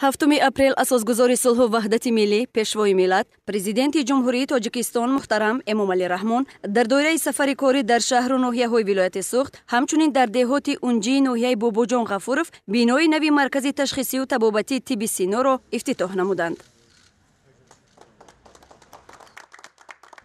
7 апрел асосгузори сулҳу ваҳдати миллӣ пешвои миллат президенти ҷумҳурии тоҷикистон муҳтарам Эмомалӣ Раҳмон дар доираи сафари корӣ дар шаҳру ноҳияҳои вилояти Суғд ҳамчунин дар деҳоти Унҷии ноҳияи Бобоҷон Ғафуров бинои нави маркази ташхисию табобатии тибби синоро ифтитоҳ намуданд.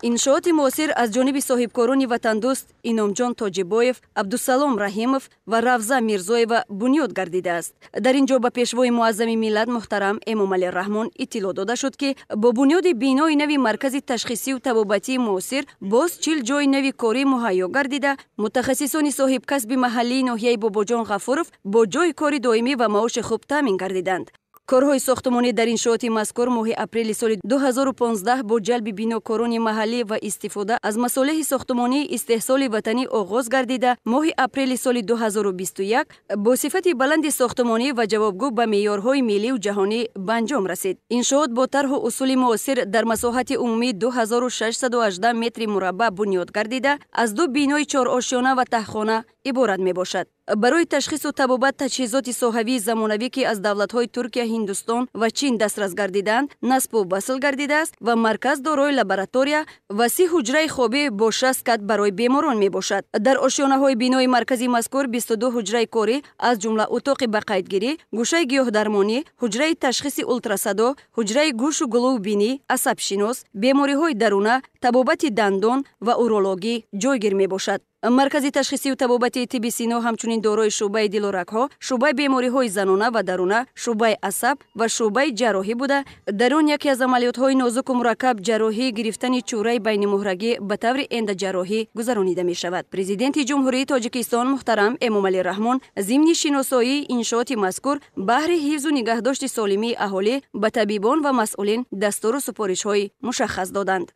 иншооти муосир аз ҷониби соҳибкорони ватандӯст Иномҷон Тоҷибоев, Абдусалом Раҳимов ва Равза Мирзоева бунёд гардидааст. Дар ин ҷо ба пешвои муаззами миллат муҳтарам Эмомалӣ Раҳмон иттилоъ дода шуд ки бо бунёди бинои нави маркази ташхисию табобатии муосир боз 40 ҷойи нави корӣ муҳайё гардида, мутахассисони соҳибкасби маҳаллии ноҳияи Бобоҷон Ғафуров бо ҷойи кори доимӣ ва маоши хуб таъмин гардиданд. корҳои сохтмонӣ дар иншооти мазкур моҳи апрели соли 2015 бо ҷалби бинокорони маҳаллӣ ва истифода аз масолиҳи сохтмонии истеҳсоли ватанӣ оғоз гардида, моҳи апрели соли 2021 бо сифати баланди сохтмонӣ ва ҷавобгӯ ба меъёрҳои миллию ҷаҳонӣ ба анҷом расид. иншоот бо тарҳу усули муосир дар масоҳати умумии 2618 метри мураббаъ бунёд гардида, аз 2 бинои 4 ошёна ва таҳхона иборат мебошад. барои ташхису табобат таҷҳизоти соҳавии замонавӣ ки аз давлатҳои Туркия, Ҳиндустон ва Чин дастрас гардиданд, насбу васл гардидааст ва марказ дорои лаборатория ва 30 ҳуҷраи хобӣ бо 60 кат барои беморон мебошад. дар ошёнаҳои бинои маркази мазкур 22 ҳуҷраи корӣ аз ҷумла утоқи бақайдгирӣ, гӯшаи гиёҳдармонӣ, ҳуҷраи ташхиси ултрасадо, ҳуҷраи гӯшу гулӯвбинӣ, асабшинос, бемориҳои даруна, табобати дандон ва урологӣ ҷойгир мебошад. маркази ташхисию табобати тибби сино ҳамчунин дорои шуъбаи дилу рагҳо, шуъбаи бемориҳои занона ва даруна, шуъбаи асаб ва шуъбаи ҷарроҳӣ буда, дар он яке аз амалиётҳои нозуку мураккаб ҷарроҳӣ гирифтани чӯраи байнимуҳрагӣ ба таври энdoҷарроҳӣ гузаронида мешавад. Президенти ҷумҳурии Тоҷикистон муҳтарам Эмомалӣ Раҳмон зимни шиносоии иншооти мазкур баҳри ҳифзу нигаҳдошти солимии аҳолӣ ба табибон ва масъулин дастуру супоришҳои мушаххас доданд.